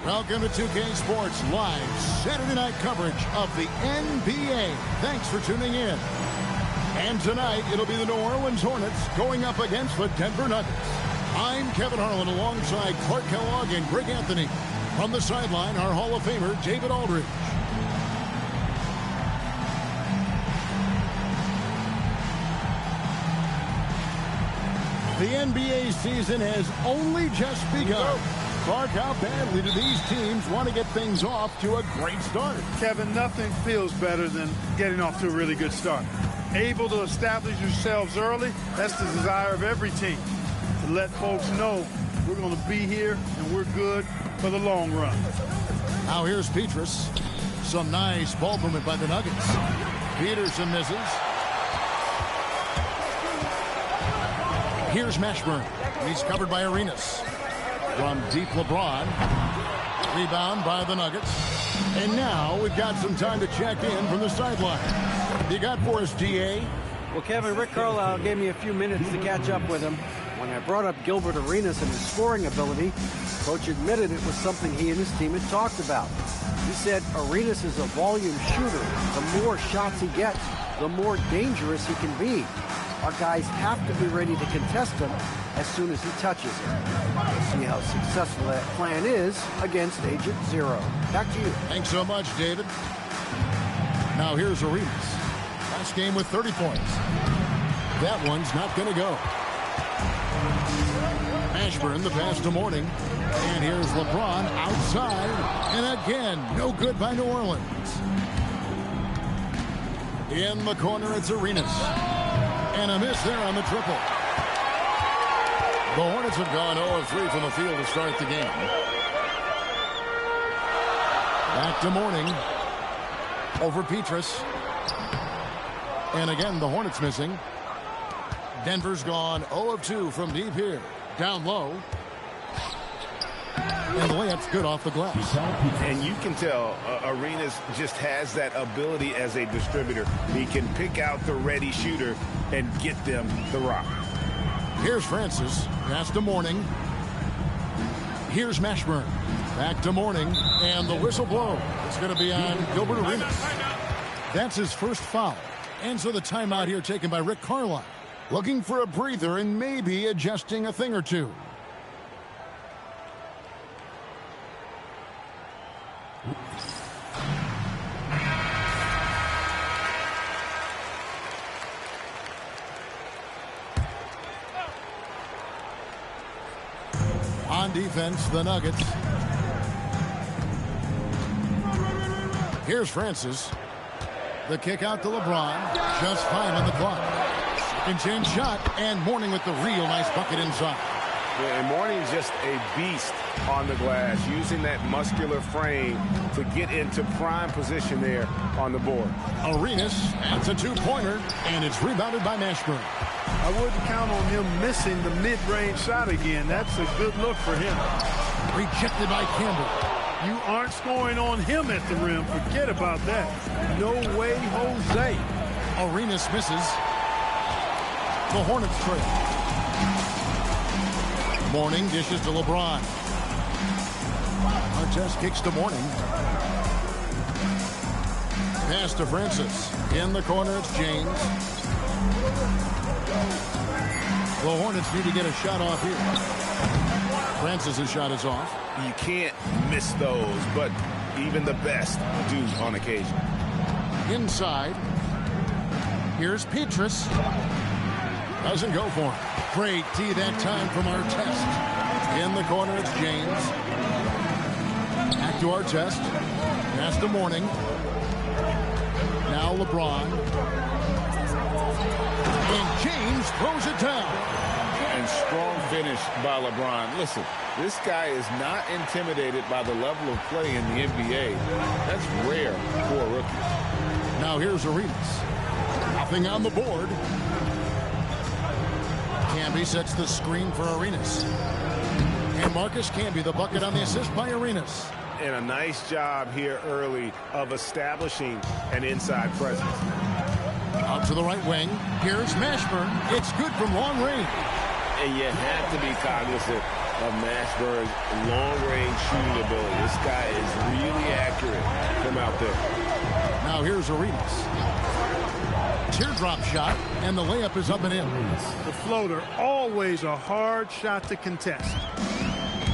Welcome to 2K Sports Live Saturday night coverage of the NBA. Thanks for tuning in. And tonight, it'll be the New Orleans Hornets going up against the Denver Nuggets. I'm Kevin Harlan alongside Clark Kellogg and Greg Anthony. From the sideline, our Hall of Famer, David Aldridge. The NBA season has only just begun. Clark, how badly do these teams want to get things off to a great start? Kevin, nothing feels better than getting off to a really good start. Able to establish yourselves early, that's the desire of every team. To let folks know we're going to be here and we're good for the long run. Now here's Petrus. Some nice ball movement by the Nuggets. Peterson misses. Here's Mashburn. He's covered by Arenas. From deep, LeBron. Rebound by the Nuggets. And now we've got some time to check in from the sideline. You got for us, DA? Well, Kevin, Rick Carlisle gave me a few minutes to catch up with him. When I brought up Gilbert Arenas and his scoring ability, Coach admitted it was something he and his team had talked about. He said Arenas is a volume shooter. The more shots he gets, the more dangerous he can be. Our guys have to be ready to contest him as soon as he touches it. We'll see how successful that plan is against Agent Zero. Back to you. Thanks so much, David. Now here's Arenas. Last game with 30 points. That one's not going to go. Mashburn, the pass to Mourning. And here's LeBron outside. And again, no good by New Orleans. In the corner, it's Arenas. And a miss there on the triple. The Hornets have gone 0 of 3 from the field to start the game. Back to Mourning. Over Petrus. And again, the Hornets missing. Denver's gone 0 of 2 from deep here. Down low. And the layup's good off the glass. And you can tell Arenas just has that ability as a distributor. He can pick out the ready shooter and get them the rock. Here's Francis. Pass to Mourning. Here's Mashburn. Back to Mourning. And the whistle blows. It's going to be on Gilbert Arenas. That's his first foul. And so the timeout here taken by Rick Carlisle. Looking for a breather and maybe adjusting a thing or two. On defense, the Nuggets. Here's Francis. The kick out to LeBron. Just 5 on the clock. And change shot, and Mourning with the real nice bucket inside. Yeah, and Mourning's just a beast on the glass, using that muscular frame to get into prime position there on the board. Arenas, that's a two-pointer, and it's rebounded by Mashburn. I wouldn't count on him missing the mid-range shot again. That's a good look for him. Rejected by Campbell. You aren't scoring on him at the rim. Forget about that. No way, Jose. Arenas misses. The Hornets trail. Mourning dishes to LeBron. Artest kicks to Mourning. Pass to Francis. In the corner, it's James. The Hornets need to get a shot off here. Francis' shot is off. You can't miss those, but even the best do on occasion. Inside. Here's Petrus. Doesn't go for him. Great D that time from Artest. In the corner, it's James. Back to Artest. Pass to Mourning. Now LeBron. And James throws it down. And strong finish by LeBron. Listen, this guy is not intimidated by the level of play in the NBA. That's rare for a rookie. Now here's Arenas. Nothing on the board. Camby sets the screen for Arenas. And Marcus Camby, the bucket on the assist by Arenas. And a nice job here early of establishing an inside presence. Out to the right wing. Here's Mashburn. It's good from long range. And you have to be cognizant of Mashburn's long-range shooting ability. This guy is really accurate from out there. Now here's Arenas. Teardrop shot, and the layup is up and in. The floater, always a hard shot to contest.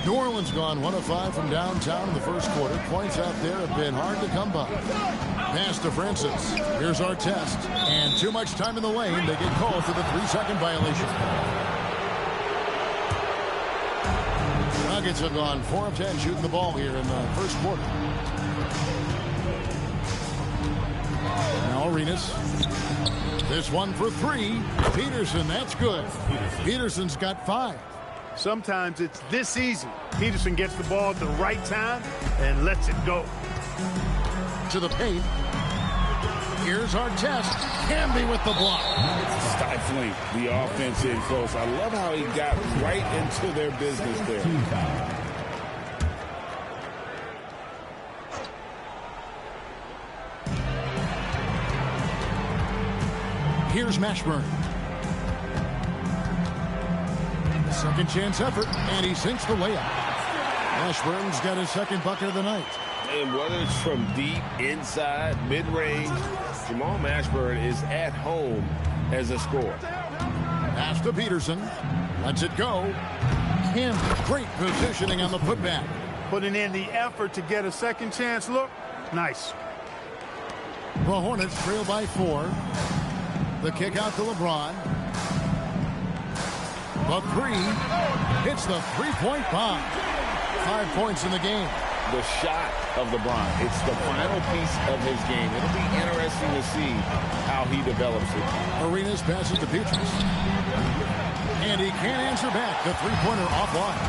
New Orleans gone 1 of 5 from downtown in the first quarter. Points out there have been hard to come by. Pass to Francis. Here's our test. And too much time in the lane. They get called for the 3-second violation. Nuggets have gone 4 of 10 shooting the ball here in the first quarter. Now Arenas. This one for 3. Peterson, that's good. Peterson's got 5. Sometimes it's this easy. Peterson gets the ball at the right time and lets it go. To the paint. Here's our test. Camby with the block. Stifling the offense in close. I love how he got right into their business there. Here's Mashburn. Second chance effort, and he sinks the layup. Mashburn's got his second bucket of the night. And whether it's from deep, inside, mid-range, Jamal Mashburn is at home as a scorer. Pass to Peterson. Lets it go. Camby, great positioning on the putback. Putting in the effort to get a second chance look. Nice. The Hornets trail by 4. The kick out to LeBron. The 3 hits the three-point bomb. 5 points in the game. The shot of LeBron. It's the final piece of his game. It'll be interesting to see how he develops it. Arenas passes to Petrus. And he can't answer back. The three-pointer offline.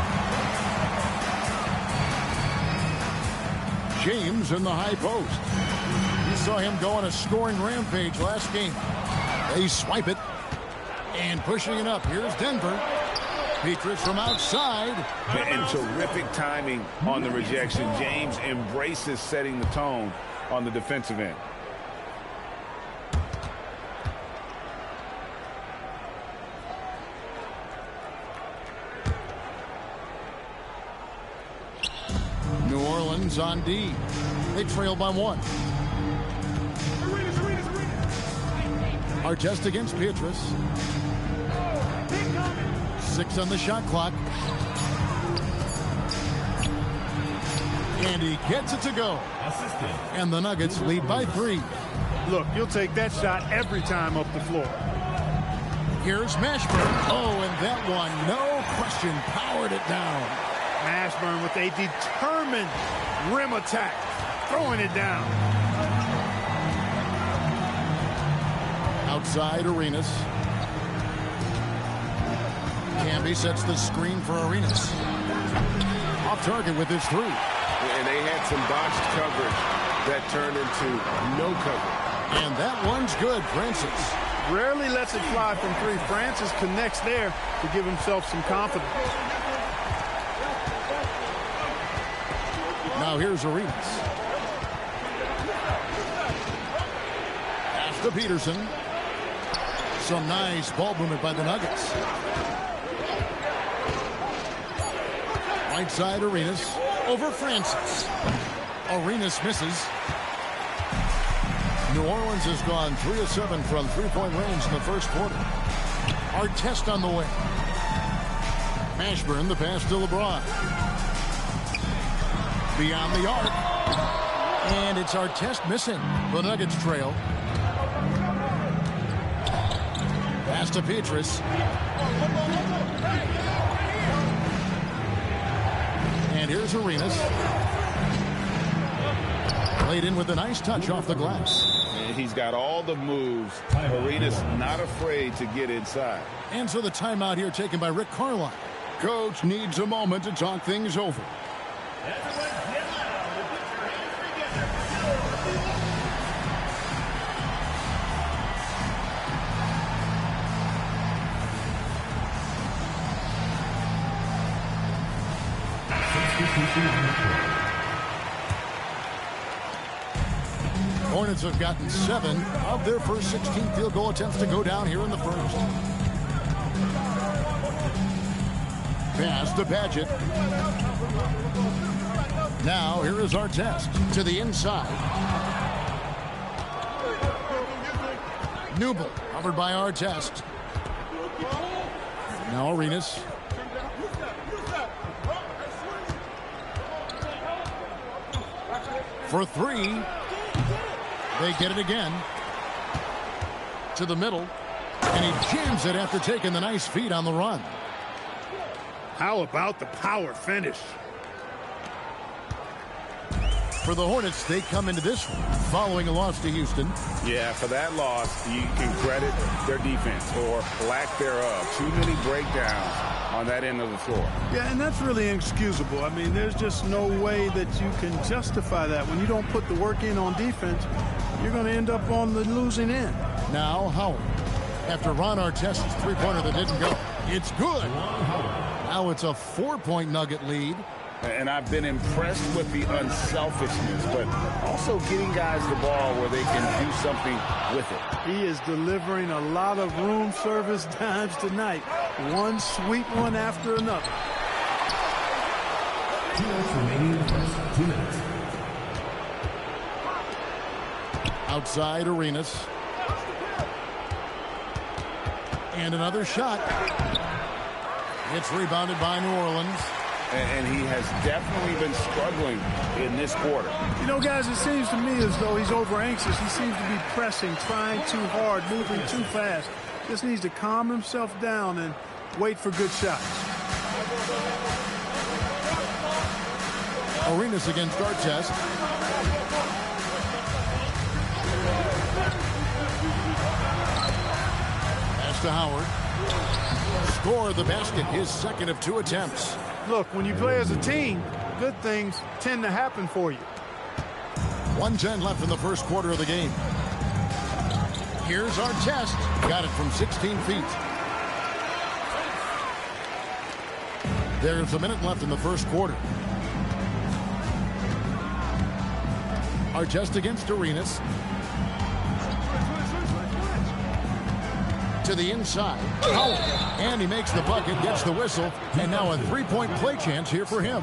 James in the high post. You saw him go on a scoring rampage last game. They swipe it. And pushing it up. Here's Denver. Petrus from outside. And terrific timing on the rejection. James embraces setting the tone on the defensive end. New Orleans on D. They trail by 1. Our test against Petrus. 6 on the shot clock. And he gets it to go. And the Nuggets lead by 3. Look, you'll take that shot every time up the floor. Here's Mashburn. Oh, and that one, no question, powered it down. Mashburn with a determined rim attack, throwing it down. Outside Arenas. Camby sets the screen for Arenas. Off target with his 3. And they had some botched coverage that turned into no coverage. And that one's good, Francis. Rarely lets it fly from 3. Francis connects there to give himself some confidence. Now here's Arenas. Pass to Peterson. Some nice ball movement by the Nuggets. Right side Arenas over Francis. Arenas misses. New Orleans has gone 3 of 7 from three-point range in the first quarter. Our test on the way. Mashburn, the pass to LeBron. Beyond the arc. And it's our test missing. The Nuggets trail. Pass to Petrus. And here's Arenas. Played in with a nice touch off the glass. And he's got all the moves. Arenas not afraid to get inside. And so the timeout here taken by Rick Carlisle. Coach needs a moment to talk things over. Hornets have gotten 7 of their first 16 field goal attempts to go down here in the first. Pass to Paget. Now here is Artest to the inside. Newble covered by Artest. Now Arenas. For three. They get it again. To the middle. And he jams it after taking the nice feed on the run. How about the power finish? For the Hornets, they come into this one following a loss to Houston. Yeah, for that loss, you can credit their defense or lack thereof. Too many breakdowns on that end of the floor. Yeah, and that's really inexcusable. I mean, there's just no way that you can justify that. When you don't put the work in on defense, you're going to end up on the losing end. Now Howard. After Ron Artest's three-pointer that didn't go. It's good. Now it's a 4-point Nugget lead. And I've been impressed with the unselfishness, but also getting guys the ball where they can do something with it. He is delivering a lot of room service dimes tonight. One sweet one after another. 2 minutes remaining in the first. 2 minutes. Outside Arenas. And another shot. It's rebounded by New Orleans. And he has definitely been struggling in this quarter. You know, guys, it seems to me as though he's over anxious. He seems to be pressing, trying too hard, moving too fast. Just needs to calm himself down and wait for good shots. Arenas against Artest. Pass to Howard. Score the basket, his second of 2 attempts. Look, when you play as a team, good things tend to happen for you. 1:10 left in the first quarter of the game. Here's Artest. Got it from 16 feet. There's a minute left in the first quarter. Artest against Arenas. To the inside. Oh, and he makes the bucket, gets the whistle, and now a three-point play chance here for him.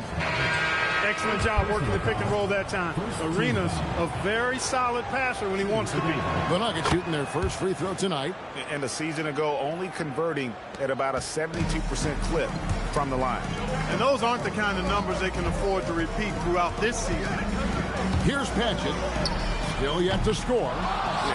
Excellent job working the pick and roll that time. Arenas, a very solid passer when he wants to be. The Nuggets shooting their first free throw tonight. And a season ago, only converting at about a 72% clip from the line. And those aren't the kind of numbers they can afford to repeat throughout this season. Here's Paget. Still yet to score.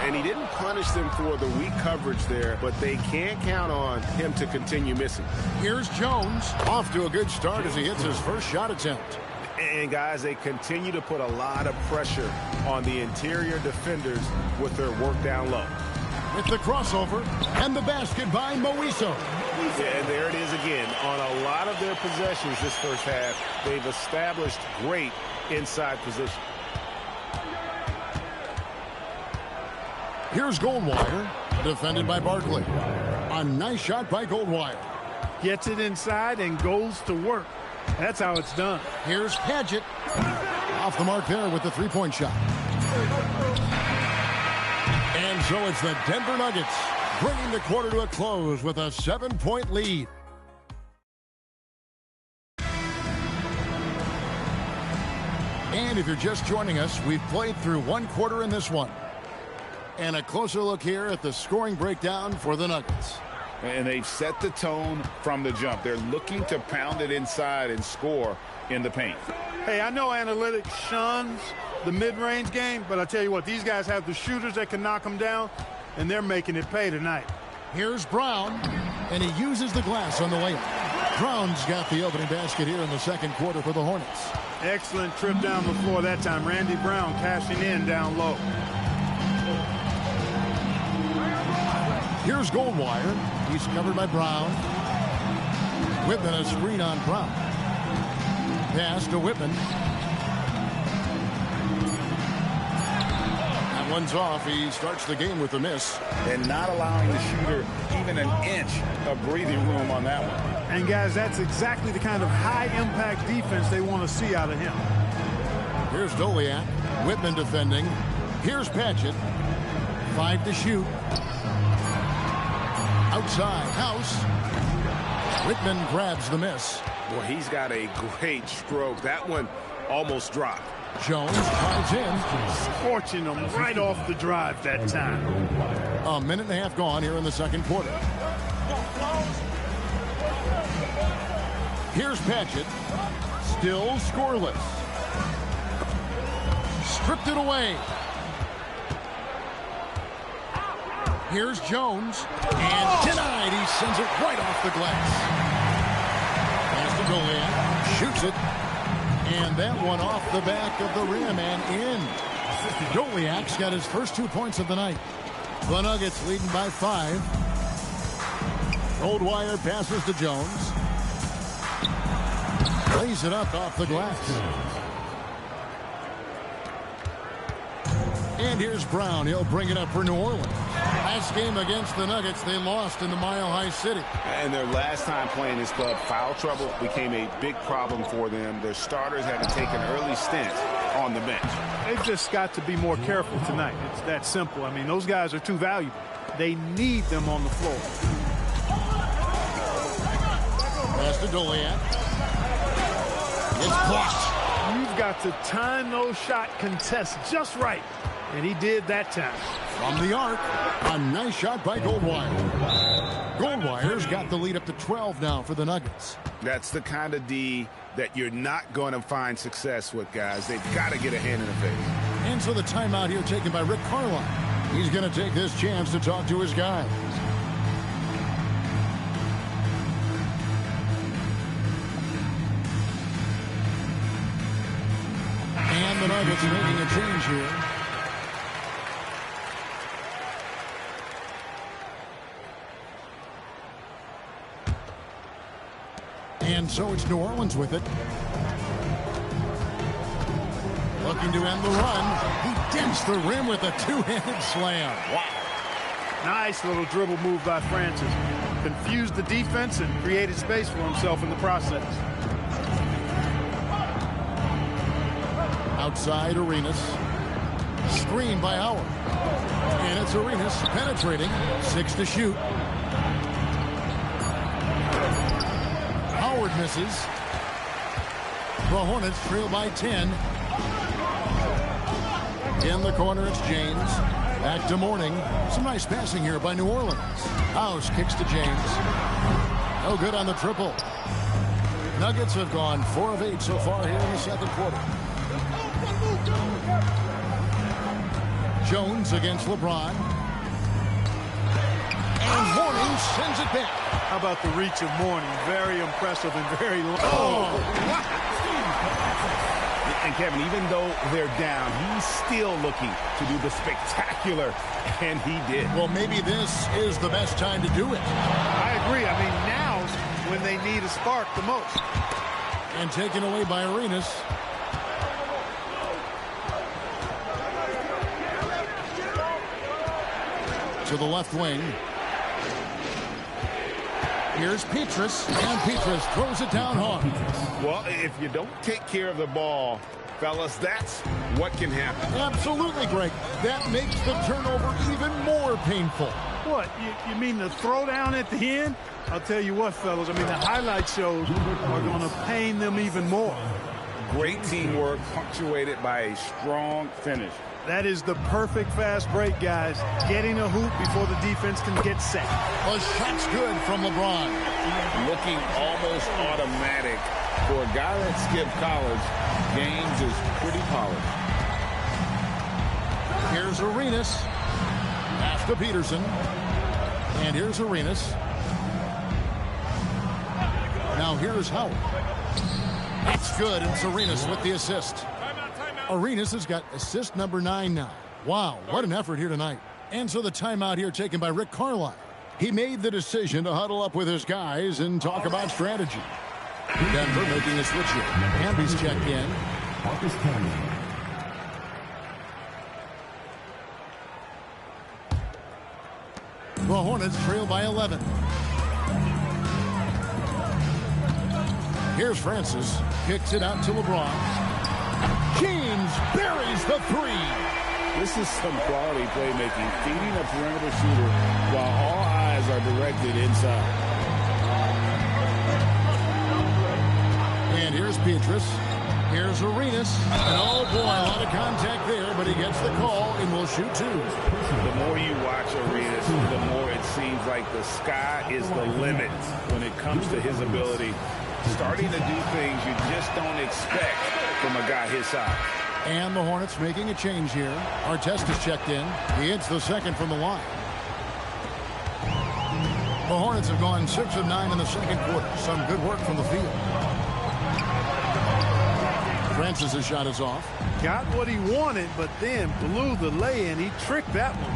And he didn't punish them for the weak coverage there, but they can't count on him to continue missing. Here's Jones. Off to a good start as he hits his first shot attempt. And, guys, they continue to put a lot of pressure on the interior defenders with their work down low. With the crossover and the basket by Moiso. Yeah, and there it is again. On a lot of their possessions this first half, they've established great inside position. Here's Goldwire, defended by Barkley. A nice shot by Goldwire. Gets it inside and goes to work. That's how it's done. Here's Paget. Off the mark there with the three-point shot. And so it's the Denver Nuggets bringing the quarter to a close with a 7-point lead. And if you're just joining us, we've played through one quarter in this one. And a closer look here at the scoring breakdown for the Nuggets. And they've set the tone from the jump. They're looking to pound it inside and score in the paint. Hey, I know analytics shuns the mid-range game, but I tell you what, these guys have the shooters that can knock them down, and they're making it pay tonight. Here's Brown, and he uses the glass on the layup. Brown's got the opening basket here in the second quarter for the Hornets. Excellent trip down the floor that time. Randy Brown cashing in down low. Here's Goldwire. He's covered by Brown. Whitman, a screen on Brown. Pass to Whitman. That one's off. He starts the game with a miss. And not allowing the shooter even an inch of breathing room on that one. And, guys, that's exactly the kind of high-impact defense they want to see out of him. Here's Doliak. Whitman defending. Here's Paget. 5 to shoot. Outside, House. Whitman grabs the miss. Boy, he's got a great stroke. That one almost dropped. Jones drives in. Scorching them right off the drive that time. A minute and a half gone here in the second quarter. Here's Patchett. Still scoreless. Stripped it away. Here's Jones. And denied. He sends it right off the glass. Has to go in. Shoots it. And that one off the back of the rim and in. Goliak's got his first 2 points of the night. The Nuggets leading by 5. Goldwire passes to Jones. Lays it up off the glass. And here's Brown. He'll bring it up for New Orleans. Last game against the Nuggets, they lost in the Mile High City. And their last time playing this club, foul trouble became a big problem for them. Their starters had to take an early stint on the bench. They've just got to be more careful tonight. It's that simple. I mean, those guys are too valuable. They need them on the floor. Pass to Goliak. It's blocked. You've got to time those shot contests just right. And he did that time. From the arc, a nice shot by Goldwire. Goldwire's got the lead up to 12 now for the Nuggets. That's the kind of D that you're not going to find success with, guys. They've got to get a hand in the face. And so the timeout here taken by Rick Carlisle. He's going to take this chance to talk to his guys. And the Nuggets making a change here. And so it's New Orleans with it. Looking to end the run. He dents the rim with a two-handed slam. Wow. Nice little dribble move by Francis. Confused the defense and created space for himself in the process. Outside Arenas. Screen by Howard. And it's Arenas penetrating. 6 to shoot. Howard misses. The Hornets trail by 10. In the corner, it's James. Back to Mourning. Some nice passing here by New Orleans. House kicks to James. No good on the triple. Nuggets have gone 4 of 8 so far here in the second quarter. Jones against LeBron. And Mourning sends it back. How about the reach of Mourning? Very impressive and very long. Oh. And Kevin, even though they're down, he's still looking to do the spectacular, and he did. Well, maybe this is the best time to do it. I agree. I mean, now's when they need a spark the most. And taken away by Arenas. To the left wing. Here's Petrus, and Petrus throws it down hard. Well, if you don't take care of the ball, fellas, that's what can happen. Absolutely, Greg. That makes the turnover even more painful. What? You mean the throwdown at the end? I'll tell you what, fellas. I mean, the highlight shows are going to pain them even more. Great teamwork punctuated by a strong finish. That is the perfect fast break, guys. Getting a hoop before the defense can get set. A shot's good from LeBron. Looking almost automatic. For a guy that skipped college, James is pretty polished. Here's Arenas. Pass to Peterson. And here's Arenas. Now here's Howard. That's good, and it's Arenas with the assist. Arenas has got assist number 9 now. Wow, what an effort here tonight. And so the timeout here taken by Rick Carlisle. He made the decision to huddle up with his guys and talk about strategy. Denver making a switch here. Hamby's checked in. The Hornets trail by 11. Here's Francis. Kicks it out to LeBron. James buries the 3. This is some quality playmaking, feeding a perimeter shooter while all eyes are directed inside. And here's Petrus. Here's Arenas. And oh boy, a lot of contact there, but he gets the call and will shoot two. The more you watch Arenas, the more it seems like the sky is the limit when it comes to his ability. Starting to do things you just don't expect from a guy his size. And the Hornets making a change here. Artest is checked in. He hits the second from the line. The Hornets have gone 6 of 9 in the second quarter. Some good work from the field. Francis' shot is off. Got what he wanted, but then blew the lay-in. He tricked that one.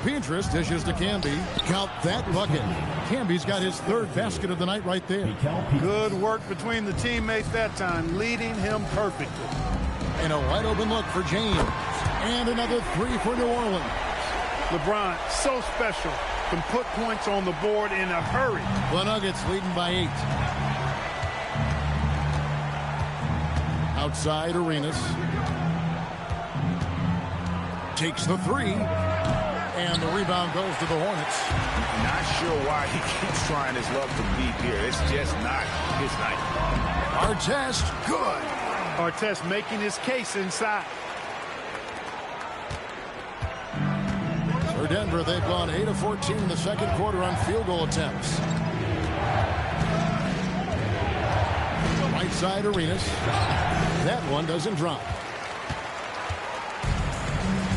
Petrus dishes to Camby. Count that bucket. Camby's got his third basket of the night right there. Good work between the teammates that time, leading him perfectly. And a wide open look for James. And another three for New Orleans. LeBron, so special, can put points on the board in a hurry. The Nuggets leading by 8. Outside Arenas. Takes the three. And the rebound goes to the Hornets. Not sure why he keeps trying his luck to beat here. It's just not his night. Artest, good. Artest making his case inside. For Denver, they've gone 8 of 14 in the second quarter on field goal attempts. Right side Arenas. That one doesn't drop.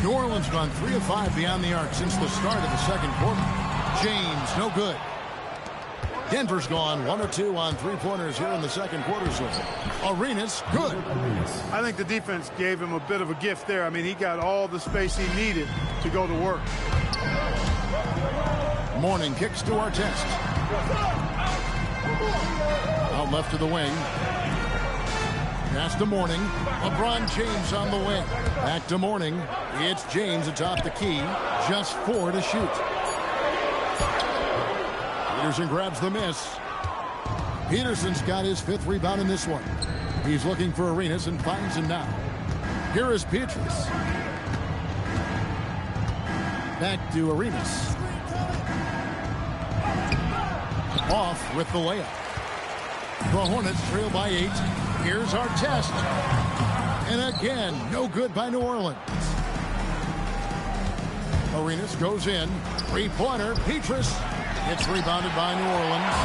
New Orleans gone 3 of 5 beyond the arc since the start of the second quarter. James, no good. Denver's gone 1 of 2 on three-pointers here in the second quarter. So Arenas, good. I think the defense gave him a bit of a gift there. I mean, he got all the space he needed to go to work. Morning kicks to Artest. Out left to the wing. Pass to Morning. LeBron James on the wing. Back to Morning. It's James atop the key. Just 4 to shoot. Peterson grabs the miss. Peterson's got his 5th rebound in this one. He's looking for Arenas and finds him now. Here is Petrus. Back to Arenas. Off with the layup. The Hornets trail by 8. Here's Artest. And again, no good by New Orleans. Arenas goes in. Three-pointer. Petrus. It's rebounded by New Orleans.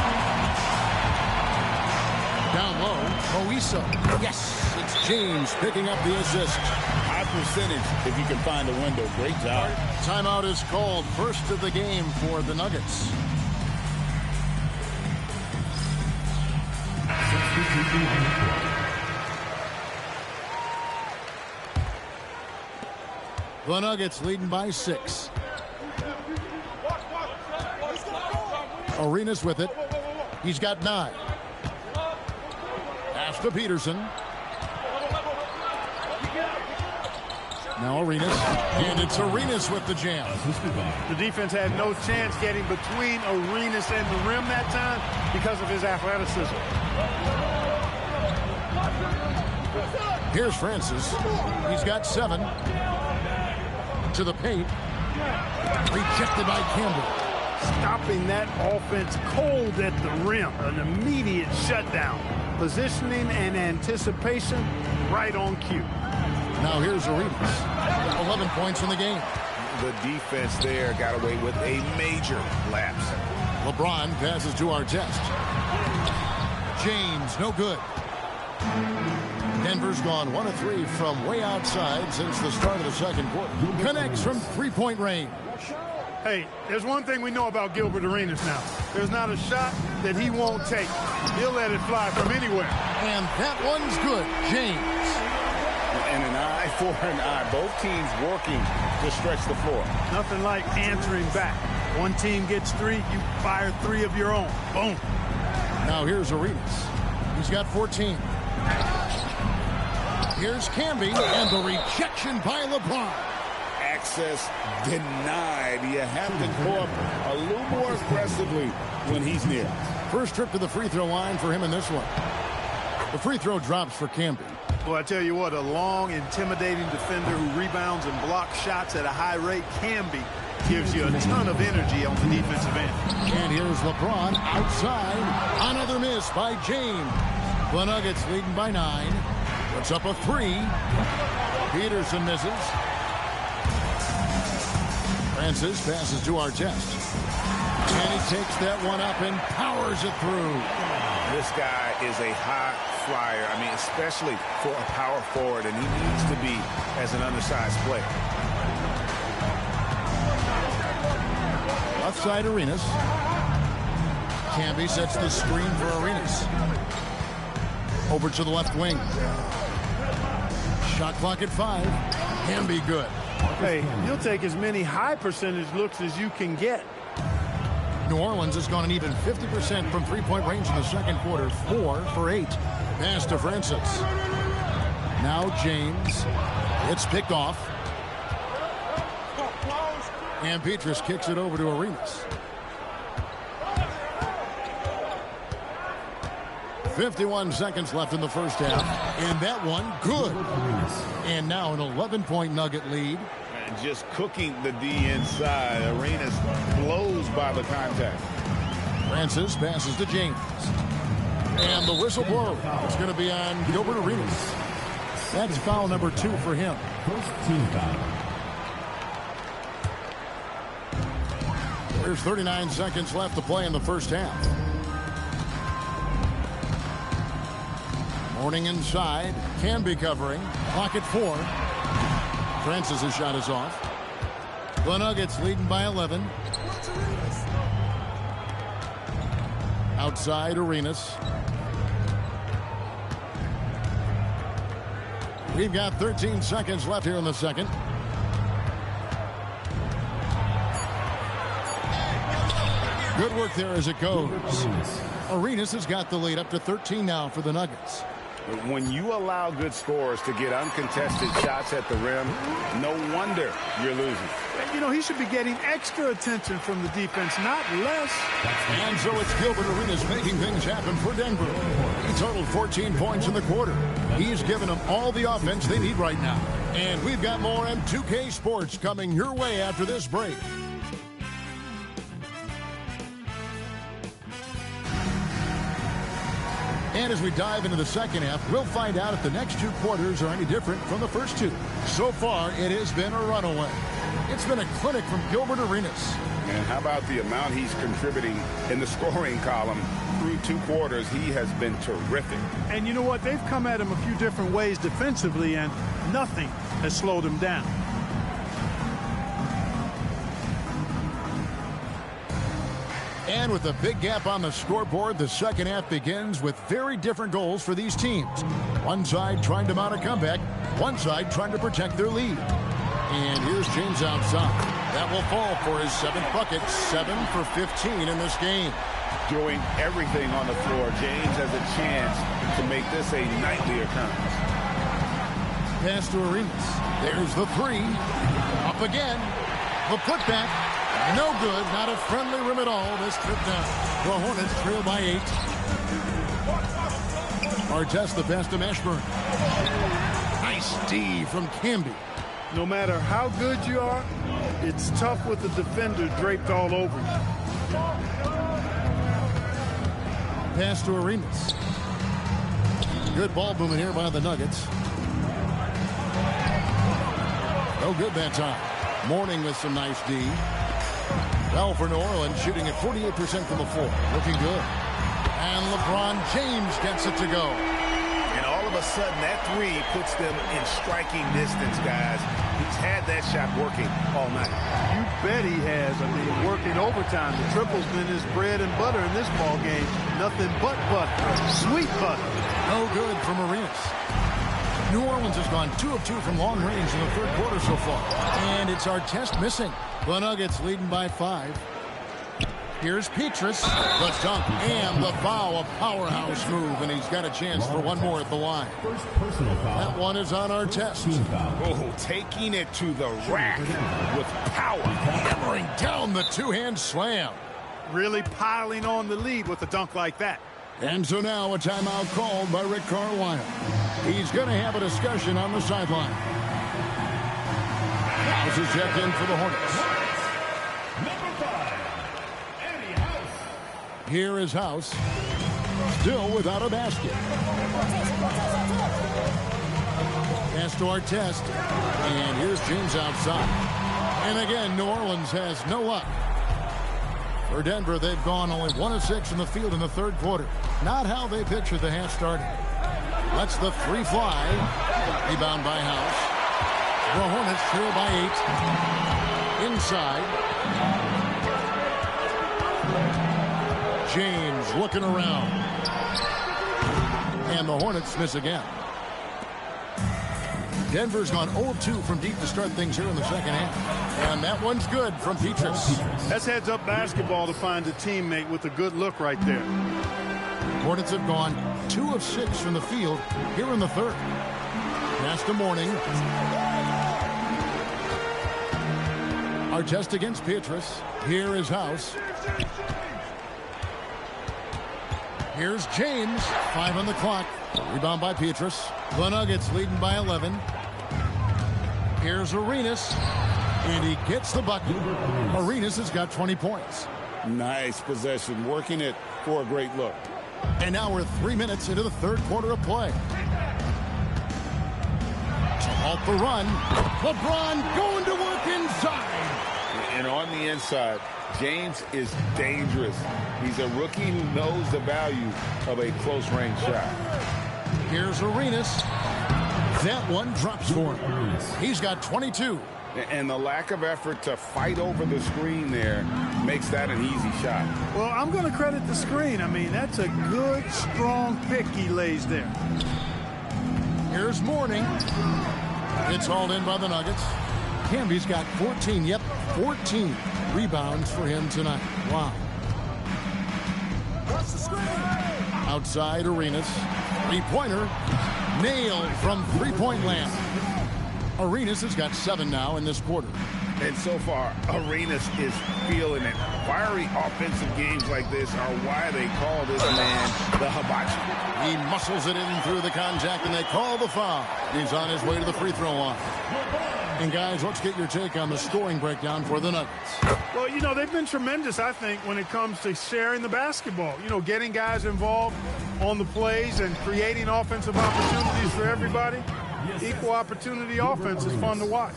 Down low. Moiso. Yes, it's James picking up the assist. High percentage if you can find a window. Great job. Timeout is called. First of the game for the Nuggets. The Nuggets leading by 6. Arenas with it. He's got 9. Pass to Peterson. Now Arenas. And it's Arenas with the jam. The defense had no chance getting between Arenas and the rim that time because of his athleticism. Here's Francis. He's got 7. To the paint. Rejected by Campbell. Stopping that offense cold at the rim. An immediate shutdown. Positioning and anticipation right on cue. Now here's Arenas. 11 points in the game. The defense there got away with a major lapse. LeBron passes to Artest. James, no good. Denver's gone 1 of 3 from way outside since the start of the second quarter. Connects from three-point range. Hey, there's one thing we know about Gilbert Arenas now. There's not a shot that he won't take. He'll let it fly from anywhere. And that one's good. James. And an eye for an eye. Both teams working to stretch the floor. Nothing like answering back. One team gets 3, you fire 3 of your own. Boom. Now here's Arenas. He's got 14. Here's Camby, and the rejection by LeBron. Access denied. You have to go up a little more aggressively when he's near. First trip to the free throw line for him in this one. The free throw drops for Camby. Well, I tell you what, a long, intimidating defender who rebounds and blocks shots at a high rate can be gives you a ton of energy on the defensive end. And here's LeBron outside. Another miss by James. The Nuggets leading by 9. Puts up a 3. Peterson misses. Francis passes to Artest. And he takes that one up and powers it through. This guy is a high flyer. I mean, especially for a power forward, and he needs to be as an undersized player. Left side, Arenas. Camby sets the screen for Arenas. Over to the left wing. Shot clock at 5. Can be good. Hey, you'll take as many high percentage looks as you can get. New Orleans has gone an even 50% from three-point range in the second quarter. 4 for 8. Pass to Francis. Now James. It's picked off. And Petrus kicks it over to Arenas. 51 seconds left in the first half. And that one, good. And now an 11-point Nugget lead. And just cooking the D inside. Arenas blows by the contact. Francis passes to James. And the whistle blows. It's going to be on Gilbert Arenas. That's foul number 2 for him. First team foul. There's 39 seconds left to play in the first half. Morning inside. Can be covering. Clock at 4. Francis' shot is off. The Nuggets leading by 11. Outside Arenas. We've got 13 seconds left here in the second. Good work there as it goes. Arenas has got the lead up to 13 now for the Nuggets. When you allow good scorers to get uncontested shots at the rim, no wonder you're losing. You know, he should be getting extra attention from the defense, not less. And so it's Gilbert Arenas making things happen for Denver. He totaled 14 points in the quarter. He's given them all the offense they need right now. And we've got more M2K Sports coming your way after this break. And as we dive into the second half, we'll find out if the next 2 quarters are any different from the first 2. So far, it has been a runaway. It's been a clinic from Gilbert Arenas. And how about the amount he's contributing in the scoring column through 2 quarters? He has been terrific. And you know what? They've come at him a few different ways defensively, and nothing has slowed him down. And with a big gap on the scoreboard, the second half begins with very different goals for these teams. One side trying to mount a comeback, one side trying to protect their lead. And here's James outside. That will fall for his 7th bucket, 7 for 15 in this game. Doing everything on the floor. James has a chance to make this a nightly occurrence. Pass to Arenas. There's the 3. Up again. The putback. No good. Not a friendly rim at all this trip down. The Hornets trail by 8. Artest the pass to Mashburn. Nice D from Camby. No matter how good you are, it's tough with the defender draped all over you. Pass to Arenas. Good ball movement here by the Nuggets. No good that time. Morning with some nice D. Well, for New Orleans, shooting at 48% from the floor. Looking good. And LeBron James gets it to go. And all of a sudden, that 3 puts them in striking distance, guys. He's had that shot working all night. You bet he has. I mean, working overtime. The triple's been his bread and butter in this ball game. Nothing but butter. Sweet butter. No good from Arenas. New Orleans has gone 2 of 2 from long range in the third quarter so far. And it's Artest missing. The Nuggets leading by 5. Here's Petrus. The dunk and the foul. A powerhouse move. And he's got a chance for one more at the line. First personal foul. That one is on Artest. Team foul. Oh, taking it to the rack with power. Hammering down the 2-hand slam. Really piling on the lead with a dunk like that. And so now a timeout called by Rick Carlisle. He's going to have a discussion on the sideline. House is checked in for the Hornets. Here is House. Still without a basket. Pass to Artest. And here's James outside. And again, New Orleans has no luck. For Denver, they've gone only 1 of 6 in the field in the third quarter. Not how they pictured the half started. Lets the three fly. Rebound by House. The Hornets trail by 8. Inside. James looking around. And the Hornets miss again. Denver's gone 0-2 from deep to start things here in the second half. And that one's good from Petrus. That's heads-up basketball to find a teammate with a good look right there. Hornets have gone 2 of 6 from the field here in the third. Pass to Mourning. Artest against Petrus. Here is House. Here's James. 5 on the clock. Rebound by Petrus. The Nuggets leading by 11. Here's Arenas. And he gets the bucket. Arenas has got 20 points. Nice possession. Working it for a great look. And now we're 3 minutes into the third quarter of play. To halt the run. LeBron going to work inside. And on the inside, James is dangerous. He's a rookie who knows the value of a close-range shot. Here's Arenas. That one drops for him. He's got 22. And the lack of effort to fight over the screen there makes that an easy shot. Well, I'm going to credit the screen. I mean, that's a good, strong pick he lays there. Here's Mourning. It's hauled in by the Nuggets. Camby's got 14. Yep, 14 rebounds for him tonight. Wow. Outside Arenas. Three-pointer. Nailed from three-point land. Arenas has got 7 now in this quarter. And so far, Arenas is feeling it. Fiery offensive games like this are why they call this man the hibachi. He muscles it in through the contact, and they call the foul. He's on his way to the free throw line. And, guys, let's get your take on the scoring breakdown for the Nuggets. Well, you know, they've been tremendous, I think, when it comes to sharing the basketball. You know, getting guys involved on the plays and creating offensive opportunities for everybody. Equal opportunity offense is fun to watch.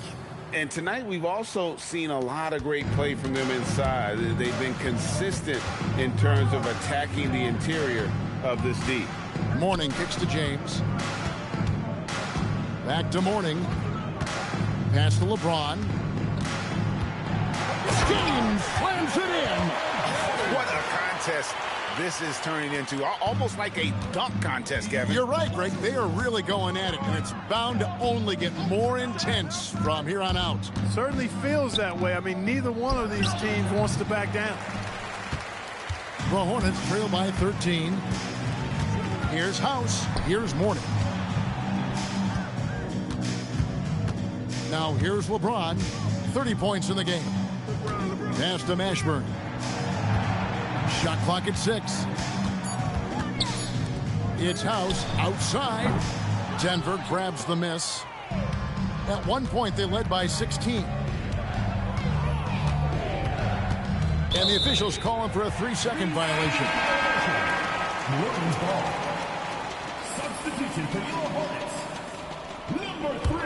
And tonight we've also seen a lot of great play from them inside. They've been consistent in terms of attacking the interior of this D. Mourning kicks to James. Back to Mourning. Pass to LeBron. James slams it in. What a contest this is turning into. Almost like a dunk contest, Kevin. You're right, Greg. They are really going at it, and it's bound to only get more intense from here on out. Certainly feels that way. I mean, neither one of these teams wants to back down. The Hornets trail by 13. Here's House. Here's Mourning. Now here's LeBron. 30 points in the game. Pass to Mashburn. Shot clock at 6. It's House outside. Denver grabs the miss. At one point, they led by 16. And the officials calling for a 3-second violation. Substitution for your Hornets. Number 3.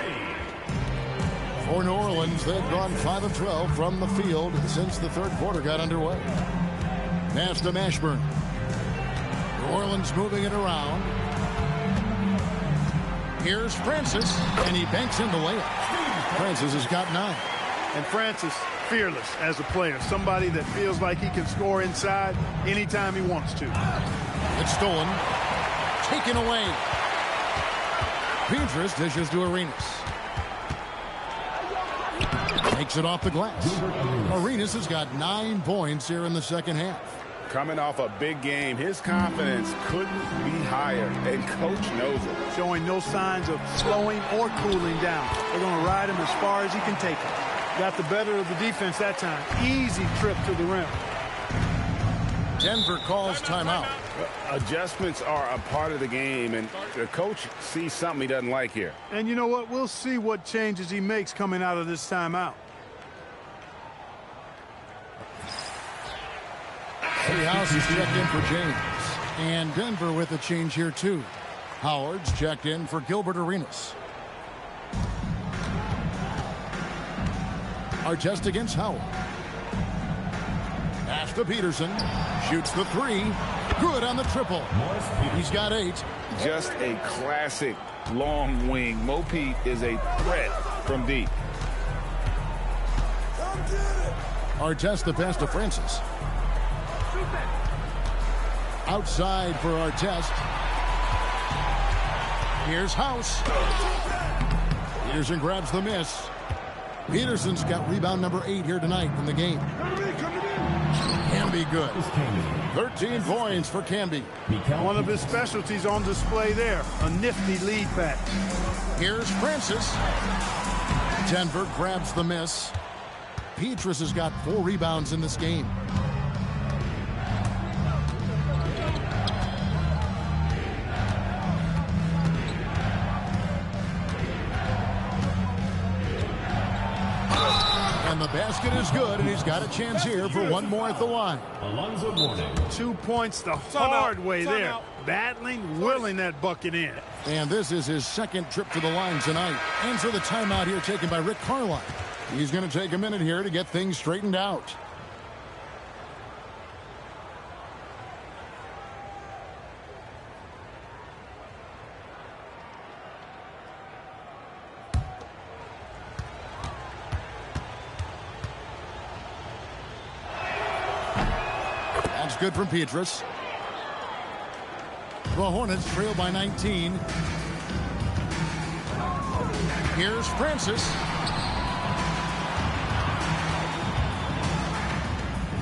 For New Orleans, they've gone 5 of 12 from the field since the third quarter got underway. Pass to Mashburn. New Orleans moving it around. Here's Francis, and he banks in the layup. Francis has got 9. And Francis, fearless as a player. Somebody that feels like he can score inside anytime he wants to. It's stolen. Taken away. Petrus dishes to Arenas. Takes it off the glass. Arenas has got 9 points here in the second half. Coming off a big game, his confidence couldn't be higher, and coach knows it. Showing no signs of slowing or cooling down. They're going to ride him as far as he can take him. Got the better of the defense that time. Easy trip to the rim. Denver calls timeout. Adjustments are a part of the game, and the coach sees something he doesn't like here. And you know what? We'll see what changes he makes coming out of this timeout. House is checked in for James. And Denver with a change here, too. Howard's checked in for Gilbert Arenas. Artest against Howard. Pass to Peterson. Shoots the three. Good on the triple. He's got 8. Just a classic long wing. Mo Pete is a threat from deep. Artest the pass to Francis. Outside for Artest. Here's House. Peterson grabs the miss. Peterson's got rebound number 8 here tonight in the game. Can be good. 13 points for Camby. One of his specialties on display there. A nifty lead pass. Here's Francis. Denver grabs the miss. Petrus has got 4 rebounds in this game. And the basket is good, and he's got a chance here for one more at the line. 2 points the hard way there. Battling, willing that bucket in. And this is his second trip to the line tonight. And so the timeout here taken by Rick Carlisle. He's going to take a minute here to get things straightened out. That's good from Petrus. The Hornets trail by 19. Here's Francis.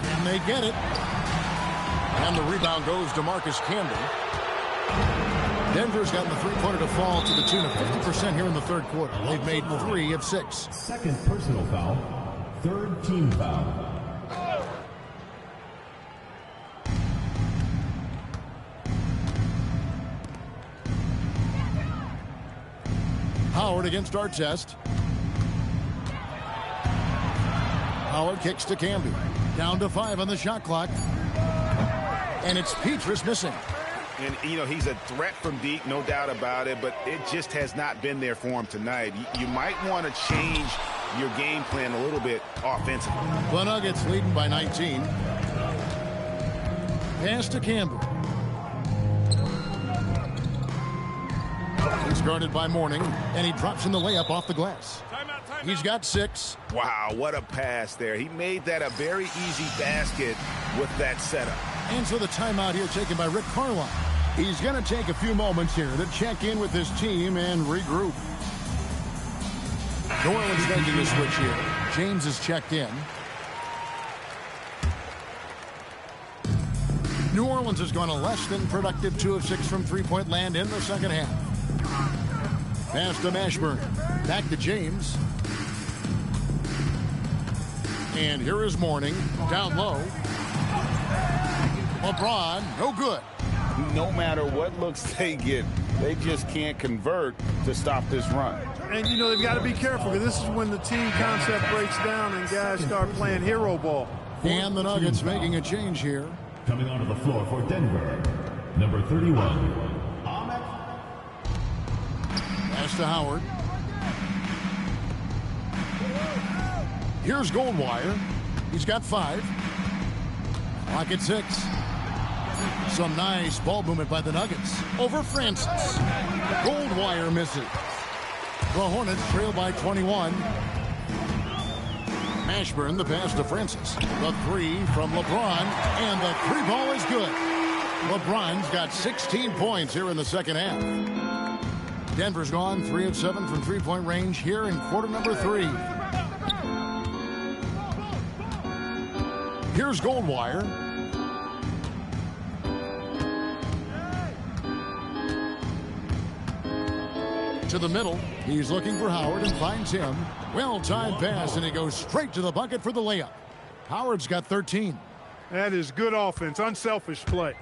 And they get it. And the rebound goes to Marcus Camby. Denver's gotten the three-pointer to fall to the tune of 50% here in the third quarter. They've made 3 of 6. Second personal foul. Third team foul. Howard against Artest. Howard kicks to Camby. Down to 5 on the shot clock. And it's Petrus missing. And, you know, he's a threat from deep, no doubt about it, but it just has not been there for him tonight. You might want to change your game plan a little bit offensively. The Nuggets leading by 19. Pass to Camby. He's guarded by Mourning, and he drops in the layup off the glass. He's got 6. Wow, what a pass there. He made that a very easy basket with that setup. And so the timeout here taken by Rick Carlisle. He's going to take a few moments here to check in with his team and regroup. New Orleans making a switch here. James is checked in. New Orleans has gone a less than productive 2 of 6 from three-point land in the second half. Pass to Mashburn. Back to James. And here is Mourning. Down low. LeBron, no good. No matter what looks they get, they just can't convert to stop this run. And, you know, they've got to be careful because this is when the team concept breaks down and guys start playing hero ball. And the Nuggets making a change here. Coming onto the floor for Denver, number 31. Pass to Howard. Here's Goldwire. He's got 5. Clock at 6. Some nice ball movement by the Nuggets. Over Francis. Goldwire misses. The Hornets trail by 21. Mashburn the pass to Francis. The 3 from LeBron. And the 3 ball is good. LeBron's got 16 points here in the second half. Denver's gone 3 of 7 from three-point range here in quarter number 3. Here's Goldwire. To the middle. He's looking for Howard and finds him. Well-timed pass, and he goes straight to the bucket for the layup. Howard's got 13. That is good offense, unselfish play.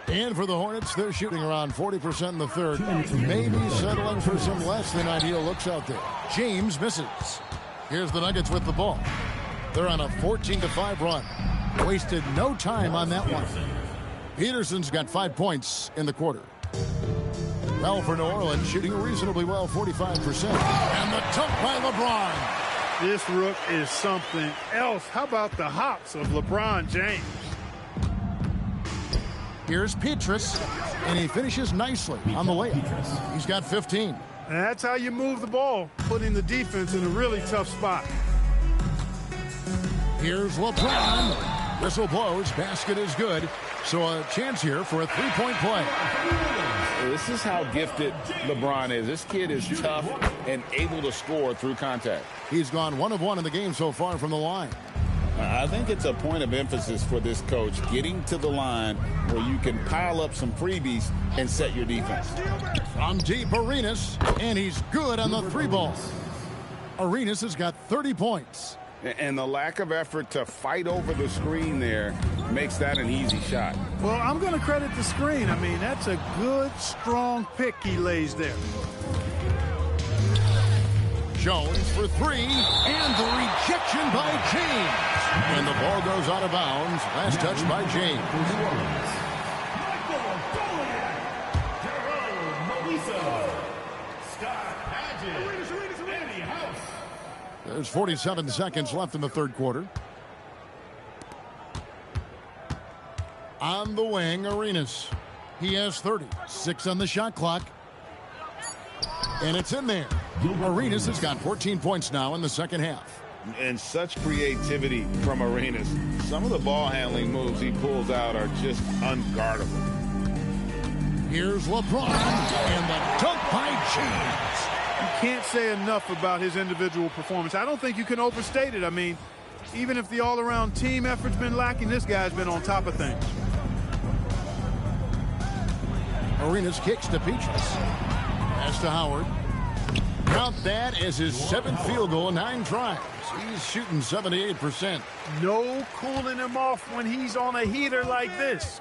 And for the Hornets, they're shooting around 40% in the third. Maybe settling for some less than ideal looks out there. James misses. Here's the Nuggets with the ball. They're on a 14-5 run. Wasted no time on that one. Peterson's got 5 points in the quarter. Well, for New Orleans, shooting reasonably well, 45%. And the dunk by LeBron. This rook is something else. How about the hops of LeBron James? Here's Petrus, and he finishes nicely on the layup. He's got 15. And that's how you move the ball, putting the defense in a really tough spot. Here's LeBron. Whistle blows. Basket is good. So a chance here for a three-point play. This is how gifted LeBron is. This kid is tough and able to score through contact. He's gone 1 of 1 in the game so far from the line. I think it's a point of emphasis for this coach, getting to the line where you can pile up some freebies and set your defense. From deep, Arenas, and he's good on the three ball. Arenas has got 30 points. And the lack of effort to fight over the screen there makes that an easy shot. Well, I'm going to credit the screen. I mean, that's a good, strong pick he lays there. Jones for three, and the rejection by James. And the ball goes out of bounds. Last touch by James. There's 47 seconds left in the third quarter. On the wing, Arenas. He has 30. 6 on the shot clock. And it's in there. Arenas has got 14 points now in the second half. And such creativity from Arenas. Some of the ball handling moves he pulls out are just unguardable. Here's LeBron, and the dunk by James. You can't say enough about his individual performance. I don't think you can overstate it. I mean, even if the all-around team effort's been lacking, this guy's been on top of things. Arenas kicks to Peaches. Pass to Howard. Count that as his 7th field goal, 9 tries. He's shooting 78%. No cooling him off when he's on a heater like this.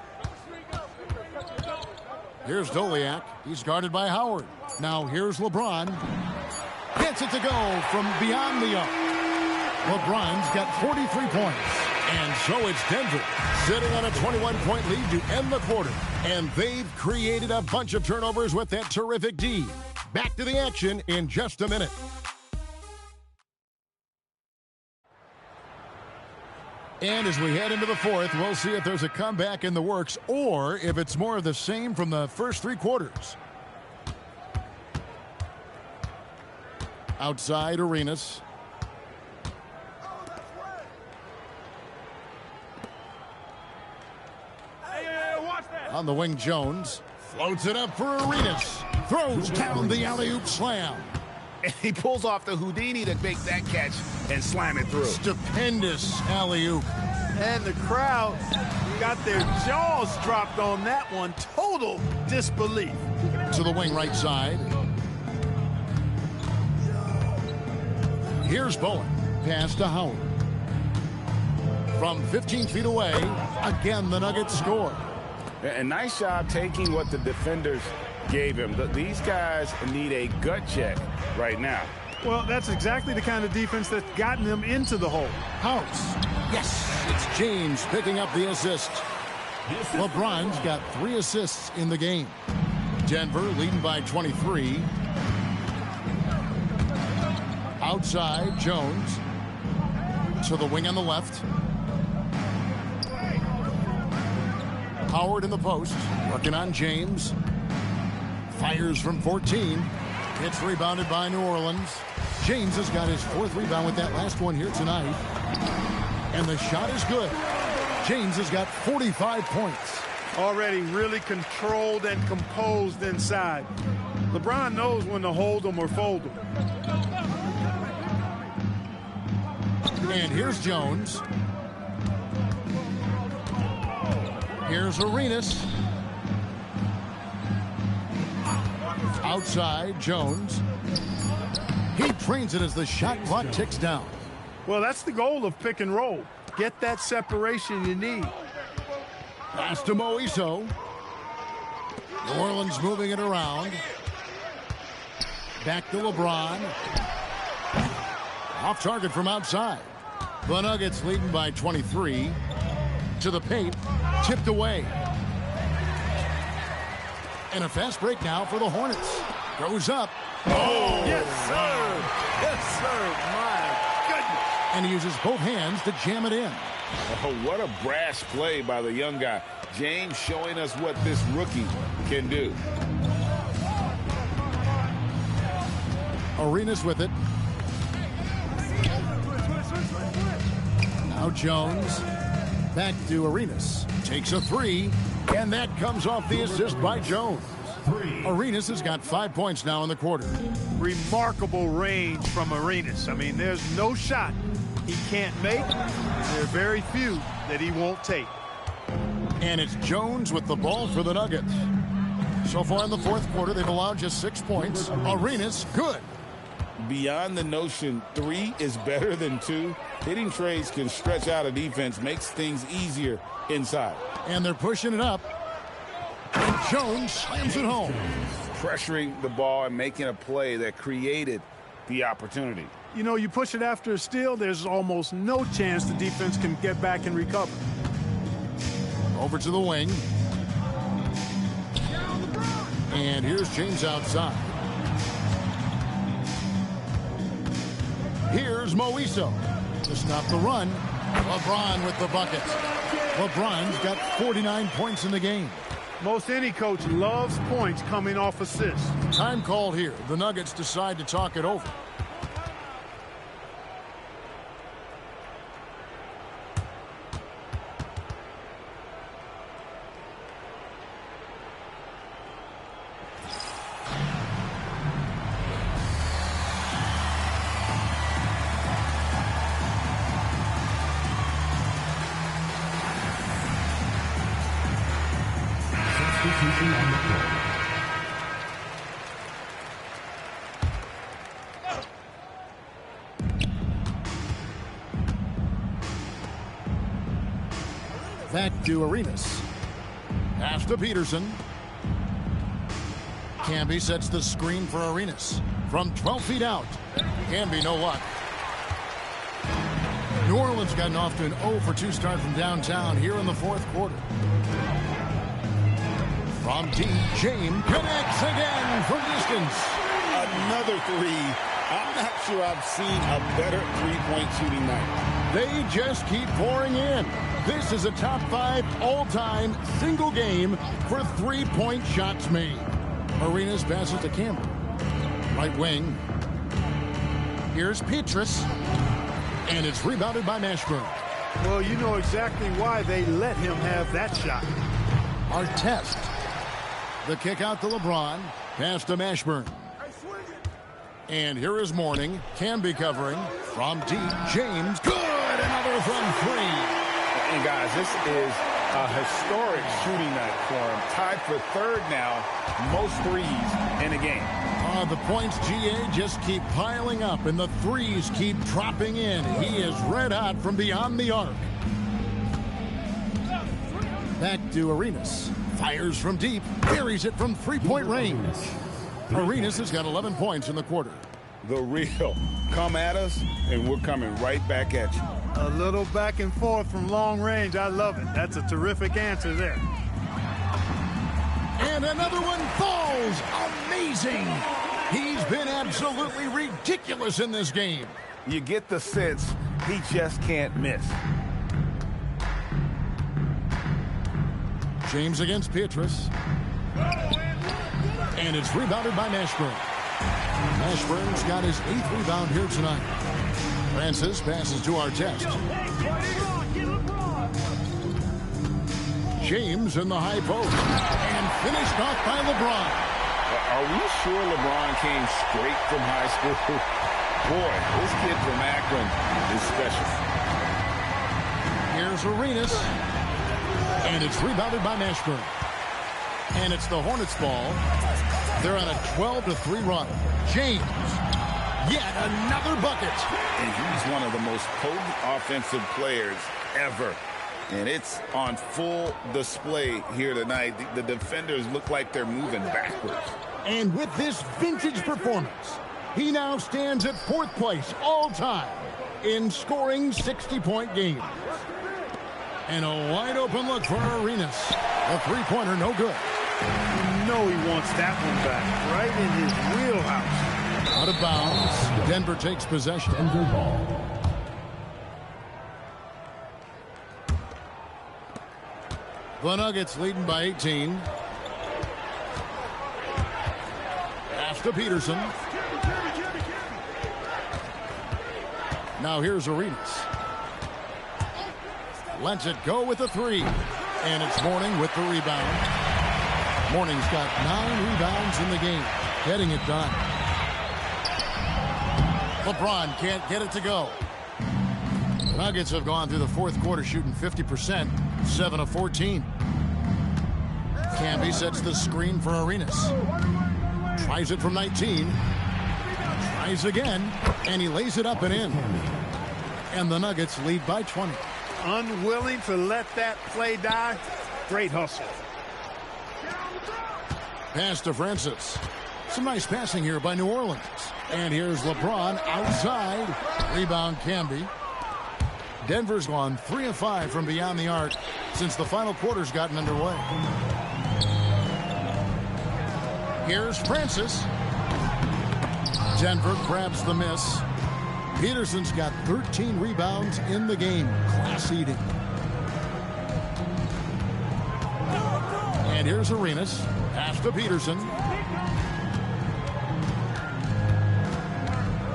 Here's Doliak. He's guarded by Howard. Now here's LeBron. Gets it to go from beyond the arc. LeBron's got 43 points. And so it's Denver sitting on a 21-point lead to end the quarter. And they've created a bunch of turnovers with that terrific D. Back to the action in just a minute. And as we head into the fourth, we'll see if there's a comeback in the works or if it's more of the same from the first 3 quarters. Outside, Arenas. On the wing, Jones. Floats it up for Arenas. Throws down the alley-oop slam. And he pulls off the Houdini to make that catch and slam it through. Stupendous alley-oop. And the crowd got their jaws dropped on that one. Total disbelief. To the wing right side. Here's Bowen. Pass to Howard. From 15 feet away, again the Nuggets score. And nice job taking what the defenders gave him. These guys need a gut check right now. Well, that's exactly the kind of defense that's gotten them into the hole. House. Yes, it's James picking up the assist. LeBron's got 3 assists in the game. Denver leading by 23. Outside, Jones. To the wing on the left. Howard in the post, working on James. Fires from 14. It's rebounded by New Orleans. James has got his 4th rebound with that last one here tonight. And the shot is good. James has got 45 points. Already really controlled and composed inside. LeBron knows when to hold them or fold them. And here's Jones. Here's Arenas. Outside, Jones. He trains it as the shot clock ticks down. Well, that's the goal of pick and roll. Get that separation you need. Pass to Moiso. New Orleans moving it around. Back to LeBron. Off target from outside. The Nuggets leading by 23. To the paint. Tipped away. And a fast break now for the Hornets. Goes up. Oh, yes, sir. Yes, sir. My goodness. And he uses both hands to jam it in. Oh, what a brash play by the young guy. James showing us what this rookie can do. Arenas with it. Now Jones. Back to Arenas. Takes a three. And that comes off the assist by Jones. Arenas has got 5 points now in the quarter. Remarkable range from Arenas. I mean, there's no shot he can't make. There are very few that he won't take. And it's Jones with the ball for the Nuggets. So far in the fourth quarter, they've allowed just 6 points. Arenas, good. Beyond the notion 3 is better than 2, hitting trades can stretch out a defense, makes things easier inside. And they're pushing it up. And Jones slams it home. Pressuring the ball and making a play that created the opportunity. You know, you push it after a steal, there's almost no chance the defense can get back and recover. Over to the wing. And here's James outside. Here's Moiso to stop the run. LeBron with the bucket. LeBron's got 49 points in the game. Most any coach loves points coming off assists. Time called here. The Nuggets decide to talk it over. Back to Arenas. Pass to Peterson. Camby sets the screen for Arenas. From 12 feet out. Camby, no luck. New Orleans gotten off to an 0 for 2 start from downtown here in the fourth quarter. From deep, James connects again from distance. Another 3. I'm not sure I've seen a better three-point shooting night. They just keep pouring in. This is a top 5 all-time single game for three-point shots made. Arenas passes to Campbell. Right wing. Here's Petrus. And it's rebounded by Mashburn. Well, you know exactly why they let him have that shot. Artest. The kick out to LeBron. Pass to Mashburn. And here is Mourning. Camby covering. From deep, James. Good! Another from 3. And guys, this is a historic shooting night for him. Tied for 3rd now, most threes in a game. The points, GA, just keep piling up, and the threes keep dropping in. He is red hot from beyond the arc. Back to Arenas. Fires from deep. Buries it from three-point range. Arenas has got 11 points in the quarter. The real. Come at us, and we're coming right back at you. A little back and forth from long range. I love it. That's a terrific answer there. And another one falls. Amazing. He's been absolutely ridiculous in this game. You get the sense he just can't miss. James against Petrus. And it's rebounded by Mashburn. Mashburn's got his 8th rebound here tonight. Francis passes to Artest. James in the high post. And finished off by LeBron. Are we sure LeBron came straight from high school? Boy, this kid from Akron is special. Here's Arenas. And it's rebounded by Mashburn. And it's the Hornets ball. They're on a 12-3 run. James, yet another bucket. And he's one of the most potent offensive players ever. And it's on full display here tonight. The defenders look like they're moving backwards. And with this vintage performance, he now stands at 4th place all time in scoring 60-point games. And a wide open look for Arenas. A three-pointer, no good. You know he wants that one back, right in his wheelhouse. Out of bounds. Denver takes possession. Denver ball. The Nuggets leading by 18. Pass to Peterson. Now here's Arenas. Lets it go with the three. And it's Mourning with the rebound. Mourning's got 9 rebounds in the game. Getting it done. LeBron can't get it to go. The Nuggets have gone through the fourth quarter shooting 50%, 7 of 14. Camby sets the screen for Arenas. Tries it from 19. Tries again, and he lays it up and in. And the Nuggets lead by 20. Unwilling to let that play die. Great hustle. Pass to Francis. Some nice passing here by New Orleans. And here's LeBron outside. Rebound Camby. Denver's gone 3 of 5 from beyond the arc since the final quarter's gotten underway. Here's Francis. Denver grabs the miss. Peterson's got 13 rebounds in the game. Class eating. And here's Arenas. Pass to Peterson.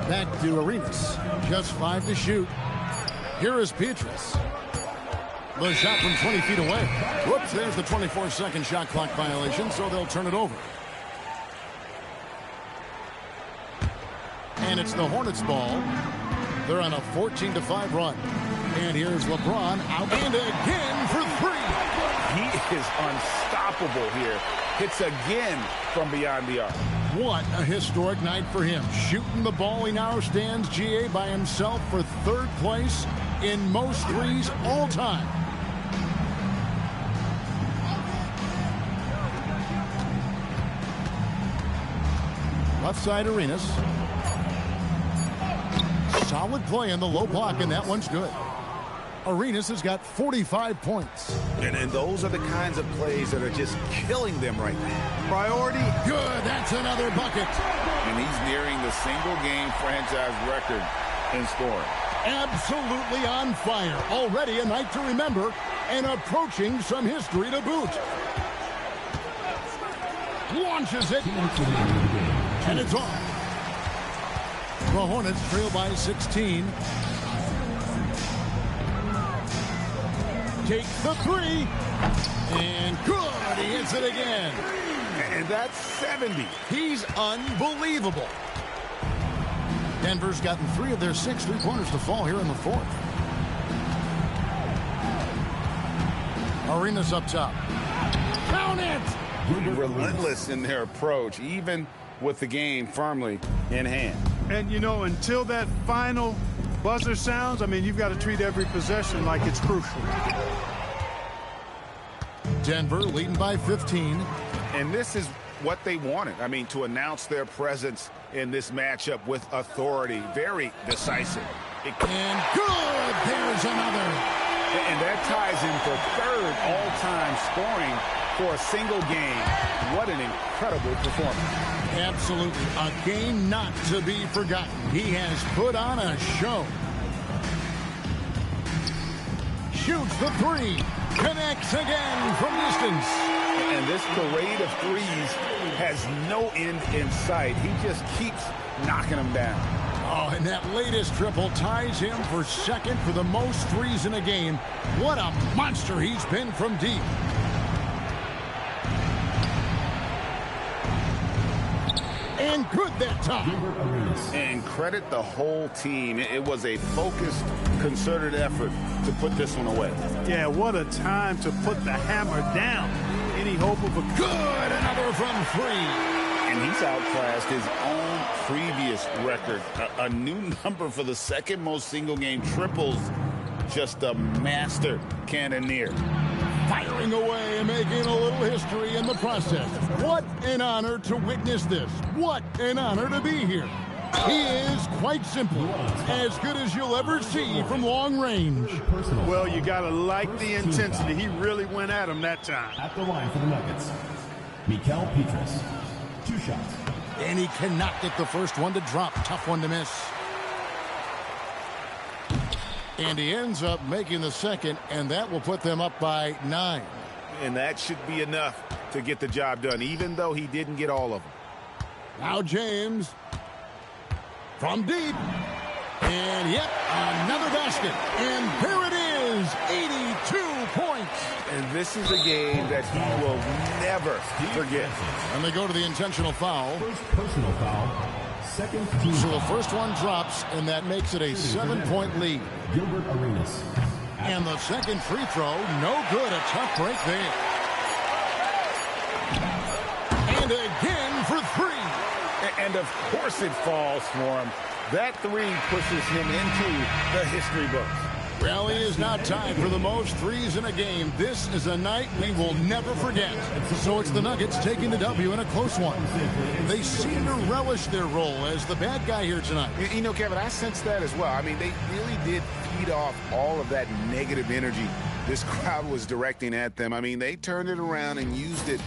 Back to Arenas. Just 5 to shoot. Here is Petrus. The shot from 20 feet away. Whoops, there's the 24-second shot clock violation, so they'll turn it over. And it's the Hornets ball. They're on a 14-5 run. And here's LeBron out and again for 3. He is unstoppable here. Hits again from beyond the arc. What a historic night for him. Shooting the ball, he now stands GA by himself for 3rd place in most threes all time. Left side Arenas. Solid play in the low block, and that one's good. Arenas has got 45 points. And those are the kinds of plays that are just killing them right now. Priority. Good, that's another bucket. And he's nearing the single-game franchise record in scoring. Absolutely on fire. Already a night to remember and approaching some history to boot. Launches it. And it's off. The Hornets trail by 16. Takes the 3. And good. He hits it again. And that's 70. He's unbelievable. Denver's gotten 3 of their 6 3-pointers to fall here in the 4th. Arenas up top. Count it! Relentless in their approach, even with the game firmly in hand. And, you know, until that final buzzer sounds, I mean, you've got to treat every possession like it's crucial. Denver leading by 15. And this is what they wanted. I mean, to announce their presence in this matchup with authority. Very decisive. And good! There's another. And that ties in for 3rd all-time scoring for a single game. What an incredible performance. Absolutely. A game not to be forgotten. He has put on a show. Shoots the 3. Connects again from distance. And this parade of threes has no end in sight. He just keeps knocking them down. Oh, and that latest triple ties him for 2nd for the most threes in a game. What a monster he's been from deep. And good that time. And credit the whole team. It was a focused, concerted effort to put this one away. Yeah, what a time to put the hammer down. Any hope of a good, another from 3. And he's outclassed his own previous record. A new number for the 2nd most single-game triples. Just a master cannoneer. Firing away and making a little history in the process. What an honor to witness this. What an honor to be here. He is quite simple, as good as you'll ever see from long range. Well, you got to like the intensity. He really went at him that time. At the line for the Nuggets, Mikael Petrus. 2 shots. And he cannot get the first one to drop. Tough one to miss. And he ends up making the second, and that will put them up by 9. And that should be enough to get the job done, even though he didn't get all of them. Now James from deep. And yep, another basket. And there it is, 82 points. And this is a game that he will never forget. And they go to the intentional foul. First personal foul. Second team. So the first one drops, and that makes it a 7-point lead. Gilbert Arenas. And the second free throw, no good. A tough break there. And again for 3. And of course it falls for him. That 3 pushes him into the history books. Well, he is now tied for the most threes in a game. This is a night we will never forget. So it's the Nuggets taking the W in a close one. They seem to relish their role as the bad guy here tonight. You know, Kevin, I sense that as well. I mean, they really did feed off all of that negative energy this crowd was directing at them. I mean, they turned it around and used it.